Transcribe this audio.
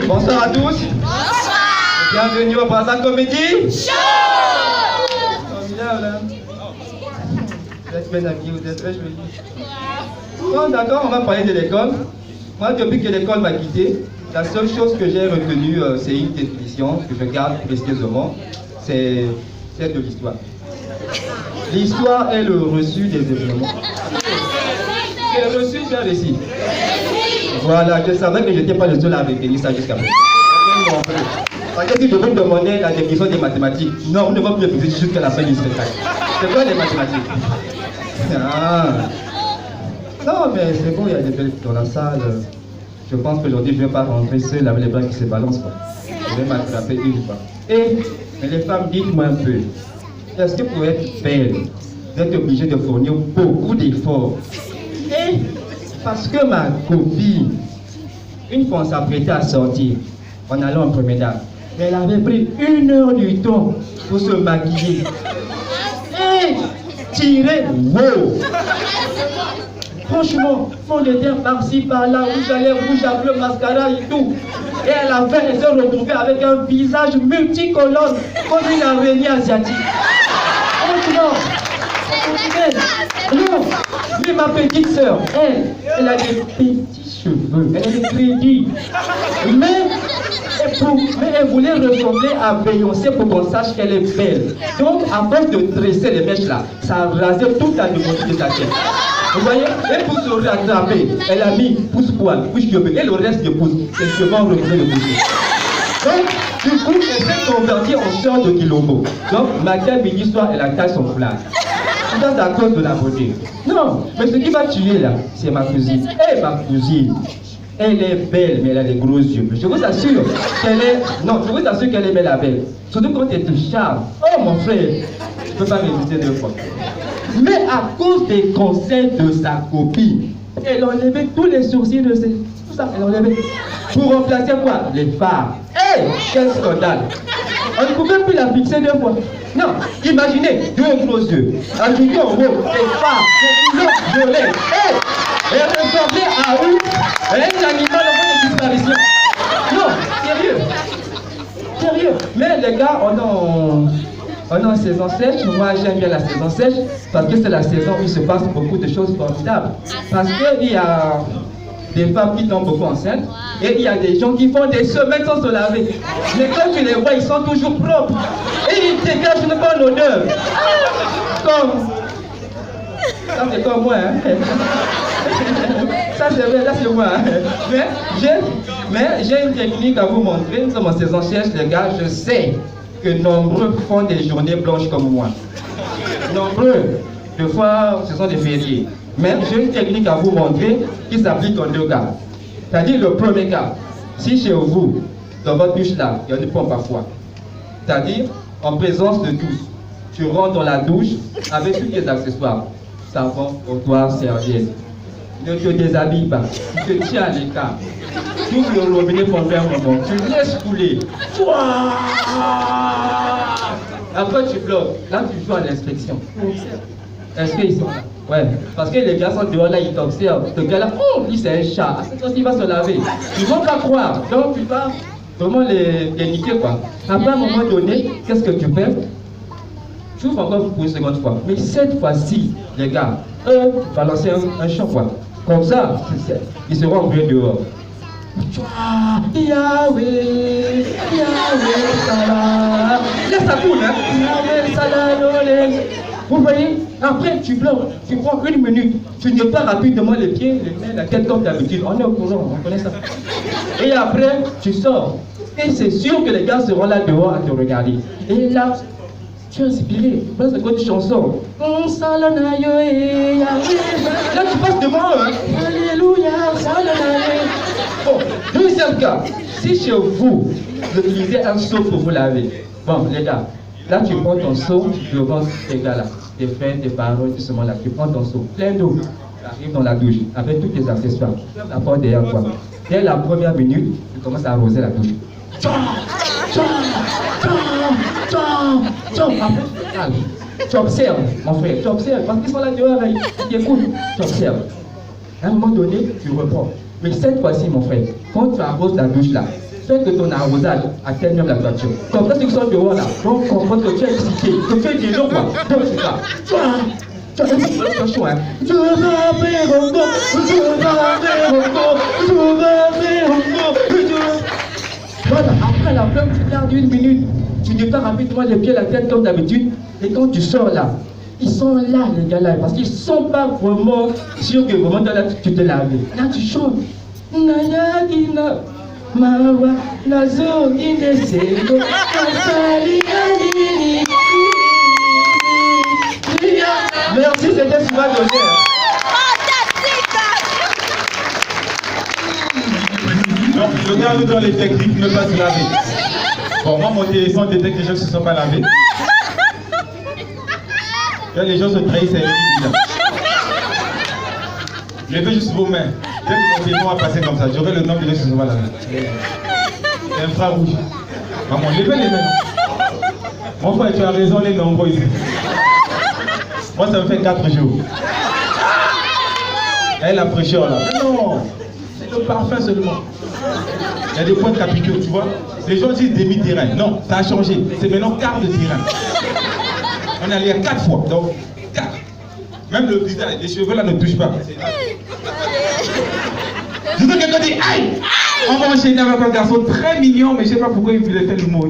Bonsoir à tous. Bonsoir. Bienvenue au Brazza Comédie Show. Formidable, hein? Vous êtes bien habillés, vous êtes très jolis. Bon, d'accord, on va parler de l'école. Moi, depuis que l'école m'a quitté, la seule chose que j'ai retenue, c'est une définition que je garde précieusement, c'est celle de l'histoire. L'histoire est le reçu des événements. C'est le reçu d'un récit. Voilà, je savais que je n'étais pas le seul à retenir ça jusqu'à maintenant. Parce que si je vous demandais la définition des mathématiques, non, on ne va plus le poser jusqu'à la fin du spectacle. C'est quoi les mathématiques? Ah. Non, mais c'est bon, il y a des belles dans la salle. Je pense qu'aujourd'hui, je ne vais pas rentrer seul avec les bras qui se balancent. Je vais m'attraper une fois. Et les femmes, dites-moi un peu, est-ce que pour être belle, vous êtes obligé de fournir beaucoup d'efforts? Et parce que ma copine, une fois on s'apprêtait à sortir, en allant en promenade, elle avait pris 1 heure du temps pour se maquiller. Et tirer, wow! Franchement, fond de teint par-ci, par-là, rouge à lèvres, rouge à bleu, mascara et tout. Et à la fin, elle s'est retrouvée avec un visage multicolore comme une araignée asiatique. Franchement, non, mais ma petite sœur, elle a des petits cheveux, elle a des crédits. Mais elle voulait ressembler à Beyoncé pour qu'on sache qu'elle est belle. Donc, à force de tresser les mèches là, ça a rasé toute la démontée de sa tête. Vous voyez, et pour se rattraper, elle a mis pouce-poil, pouce-cheveux, et le reste de pouce, c'est souvent recouvert de pouce. Donc, du coup, elle s'est convertie en sœur de Kilombo. Donc, matin, midi, soir, elle attache son foulard. C'est à cause de la beauté. Non, mais ce qui va tuer là, c'est ma cousine. Et ma cousine, elle est belle, mais elle a des gros yeux. Je vous assure qu'elle est... Non, je vous assure qu'elle est belle à belle. Surtout quand elle te charme. Oh mon frère, je ne peux pas résister 2 fois. Mais à cause des conseils de sa copine, elle enlevait tous les sourcils de ses... Tout ça, elle enlevait. Pour remplacer quoi? Les fards. Hé, quel scandale! On ne pouvait plus la fixer 2 fois. Non, imaginez 2 gros yeux, un bouton en haut, des fards, des couleurs violets. Hé, elle ressemblait à un animal en voie de disparition. Non, sérieux. Sérieux. Mais les gars, on est en saison sèche. Moi, j'aime bien la saison sèche parce que c'est la saison où il se passe beaucoup de choses formidables. Parce qu'il y a des femmes qui tombent beaucoup enceintes et il y a des gens qui font des semaines sans se laver. Mais quand tu les vois, ils sont toujours propres et ils dégagent une bonne odeur. Comme... Ça, c'est comme moi, hein. Ça, c'est vrai, là, c'est moi. Mais j'ai une technique à vous montrer. Nous sommes en saison sèche, les gars. Je sais que nombreux font des journées blanches comme moi. Nombreux. Des fois, ce sont des fériés. Mais j'ai une technique à vous montrer qui s'applique en 2 cas. C'est-à-dire le premier cas, si chez vous, dans votre douche là, il y a une pompe à froid. C'est-à-dire, en présence de tous, tu rentres dans la douche avec tous tes accessoires. Savon, trottoir, serviette. Ne te déshabille pas. Tu te tiens à l'écart. Tu ouvres le robinet pendant un moment. Tu laisses couler. Après tu bloques. Là tu joues à l'inspection. Est-ce qu'ils sont là? Ouais. Parce que les gars sont dehors là, ils t'observent. Ce gars là, oh, lui c'est un chat. C'est quand il va se laver. Ils vont pas croire. Donc tu vas vraiment les niquer quoi. Après à un moment donné, qu'est-ce que tu fais? Tu ouvres encore pour une seconde fois. Mais cette fois-ci, les gars, balancer un chant quoi. Comme ça, ils seront envoyés dehors. Yahweh, Yahweh, Salah. Là ça tourne, hein. Yahweh, Salah, vous voyez, après tu bloques, tu prends 1 minute, tu ne pas rapidement les pieds, les mains, la tête comme d'habitude. On est au courant, on connaît ça. Et après, tu sors. Et c'est sûr que les gars seront là dehors à te regarder. Et là, tu es inspiré. Voilà, c'est quoi une chanson. Là, tu passes devant eux. Hein. Alléluia, bon, 2e cas. Si chez vous, vous utilisez un seau pour vous laver. Bon, les gars, là, tu prends ton seau devant ces gars-là. Tes frères, tes parents, tout ce monde-là. Tu prends ton seau plein d'eau. Tu arrives dans la douche avec tous tes accessoires. Tu fermes la porte derrière toi. Dès la première minute, tu commences à arroser la douche. Après, tu observes, mon frère, tu observes, parce qu'ils sont là dehors, ils écoutent, tu observes. À un moment donné, tu reprends. Mais cette fois-ci, mon frère, quand tu arroses la douche là, fais que ton arrosage atteigne même la toiture. Comme ça, ceux qui sont dehors là vont comprendre que tu es excité, que tu es violent quoi. Donc c'est ça. Tu as un choix, hein. Je vais faire encore, je vais faire encore, je vais faire encore. Voilà, après la flamme, tu gardes 1 minute. Tu déplaces rapidement les pieds, la tête comme d'habitude. Et quand tu sors là, ils sont là, les gars là, parce qu'ils ne sont pas vraiment sûrs que vraiment là, tu te laves. Là, tu chantes. Nayagina, Mawa, Nazo, Indesego, Kasali, Alini. Merci, c'était souvent donné. Donc, le gars dans les techniques ne pas se laver. Bon, moi, mon téléphone détecte les gens qui ne se sont pas lavés. Quand les gens se trahissent, c'est évident. Levez juste vos mains. Dès que mon téléphone va passer comme ça, j'aurai le nom de gens qui ne se sont pas lavés. Infrarouge. Maman, levez les mains. Mon frère, tu as raison, les nombreux ici. Moi, ça me fait 4 jours. Et la fraîcheur là. Non, c'est le parfum seulement. Il y a des points de capicule, tu vois. Les gens disent demi-terrain. Non, ça a changé. C'est maintenant quart de terrain. On est allé 4 fois. Donc, 4. Même le visage, les cheveux là ne touchent pas. Je veux que quelqu'un dise aïe. On va enchaîner avec un garçon très mignon, mais je ne sais pas pourquoi il voulait faire l'humour.